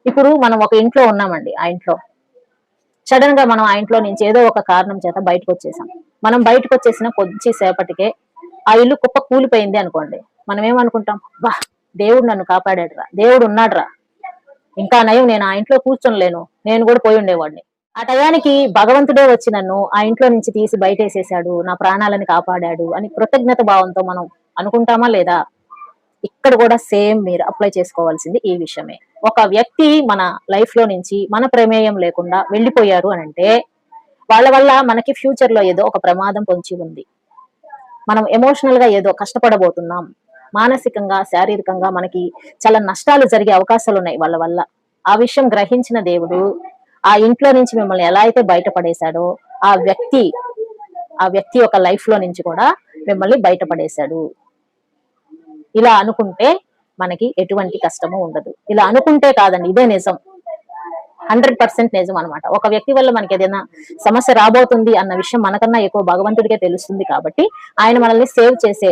ఇప్పుడు మనం ఒక ఇంట్లో ఉన్నామండి. ఆ ఇంట్లో సడన్ గా మనం ఆ ఇంట్లో నుంచి ఏదో ఒక కారణం చేత బయటకు వచ్చేసాం. మనం బయటకు వచ్చేసిన కొద్ది సేపటికే ఆ ఇల్లు కుప్ప కూలిపోయింది అనుకోండి. మనం ఏమనుకుంటాం? బా, దేవుడు నన్ను కాపాడాడురా, దేవుడు ఉన్నాడురా, ఇంకా నయం నేను ఆ ఇంట్లో కూర్చొనిలేను, నేను కూడా పోయి ఉండేవాడిని. ఆ టయానికి భగవంతుడే వచ్చి నన్ను ఆ ఇంట్లో నుంచి తీసి బయటేసేసాడు, నా ప్రాణాలను కాపాడాడు అని కృతజ్ఞత భావంతో మనం అనుకుంటామా లేదా? ఇక్కడ కూడా సేమ్ మీరు అప్లై చేసుకోవాల్సింది ఈ విషయమే. ఒక వ్యక్తి మన లైఫ్ లో నుంచి మన ప్రమేయం లేకుండా వెళ్ళిపోయారు అనంటే వాళ్ళ వల్ల మనకి ఫ్యూచర్ లో ఏదో ఒక ప్రమాదం పొంచి ఉంది. మనం ఎమోషనల్ గా ఏదో కష్టపడబోతున్నాం. మానసికంగా, శారీరకంగా మనకి చాలా నష్టాలు జరిగే అవకాశాలు ఉన్నాయి వాళ్ళ వల్ల. ఆ విషయం గ్రహించిన దేవుడు ఆ ఇంట్లో నుంచి మిమ్మల్ని ఎలా అయితే బయటపడేశాడో ఆ వ్యక్తి యొక్క లైఫ్ లో నుంచి కూడా మిమ్మల్ని బయటపడేశాడు. ఇలా అనుకుంటే మనకి ఎటువంటి కష్టము ఉండదు. ఇలా అనుకుంటే కాదండి, ఇదే నిజం. 100% నిజం అనమాట. ఒక వ్యక్తి వల్ల మనకి ఏదైనా సమస్య రాబోతుంది అన్న విషయం మనకన్నా ఎక్కువ భగవంతుడికే తెలుస్తుంది కాబట్టి ఆయన మనల్ని సేవ్ చేసే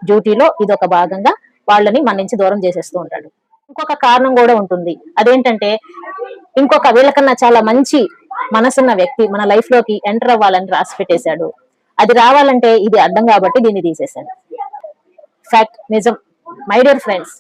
డ్యూటీలో ఇదొక భాగంగా వాళ్ళని మన నుంచి దూరం చేసేస్తూ ఉంటాడు. ఇంకొక కారణం కూడా ఉంటుంది. అదేంటంటే ఇంకొక వీళ్ళకన్నా చాలా మంచి మనసున్న వ్యక్తి మన లైఫ్ లోకి ఎంటర్ అవ్వాలని రాసి పెట్టేశాడు. అది రావాలంటే ఇది అడ్డం కాబట్టి దీన్ని తీసేశాడు. ఫ్యాక్ట్, నిజం. మై డియర్ ఫ్రెండ్స్,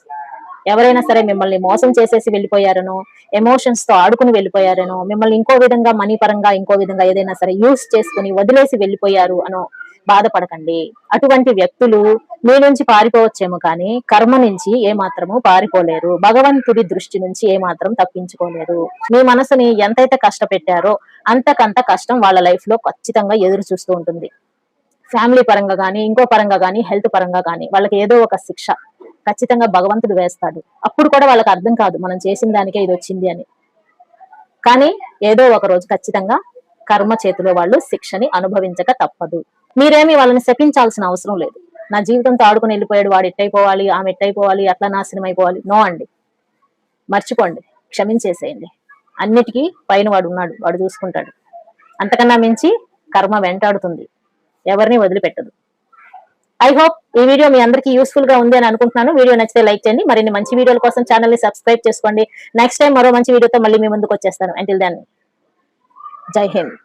ఎవరైనా సరే మిమ్మల్ని మోసం చేసేసి వెళ్ళిపోయారనో, ఎమోషన్స్ తో ఆడుకుని వెళ్ళిపోయారనో, మిమ్మల్ని ఇంకో విధంగా మనీ పరంగా ఇంకో విధంగా ఏదైనా సరే యూస్ చేసుకుని వదిలేసి వెళ్ళిపోయారు అనో బాధపడకండి. అటువంటి వ్యక్తులు మీ నుంచి పారిపోవచ్చేమో కానీ కర్మ నుంచి ఏమాత్రము పారిపోలేరు. భగవంతుడి దృష్టి నుంచి ఏమాత్రం తప్పించుకోలేరు. మీ మనసుని ఎంతైతే కష్టపెట్టారో అంతకంత కష్టం వాళ్ళ లైఫ్ లో ఖచ్చితంగా ఎదురు చూస్తూ ఉంటుంది. ఫ్యామిలీ పరంగా కానీ ఇంకో పరంగా కానీ హెల్త్ పరంగా కానీ వాళ్ళకి ఏదో ఒక శిక్ష ఖచ్చితంగా భగవంతుడు వేస్తాడు. అప్పుడు కూడా వాళ్ళకి అర్థం కాదు మనం చేసిన దానికే ఇది వచ్చింది అని. కానీ ఏదో ఒక రోజు ఖచ్చితంగా కర్మ చేతిలో వాళ్ళు శిక్షని అనుభవించక తప్పదు. మీరేమి వాళ్ళని శపించాల్సిన అవసరం లేదు. నా జీవితంతో ఆడుకుని వెళ్ళిపోయాడు, వాడు ఎట్టయిపోవాలి, ఆమె ఎట్టయిపోవాలి, అట్లా నాశనం అయిపోవాలి. నో అండి, మర్చిపోండి, క్షమించేసేయండి. అన్నిటికీ పైన వాడు ఉన్నాడు, వాడు చూసుకుంటాడు. అంతకన్నా మించి కర్మ వెంటాడుతుంది, ఎవరిని వదిలిపెట్టదు. ఐ హోప్ ఈ వీడియో మీ అందరికీ యూస్ఫుల్ గా ఉంది అని అనుకుంటున్నాను. వీడియో నచ్చితే లైక్ చేయండి. మరిన్ని మంచి వీడియోల కోసం ఛానల్ ని సబ్స్క్రైబ్ చేసుకోండి. నెక్స్ట్ టైం మరో మంచి వీడియోతో మళ్ళీ మీ ముందుకు వచ్చేస్తాను. అంటిల్ దెన్, జై హింద్.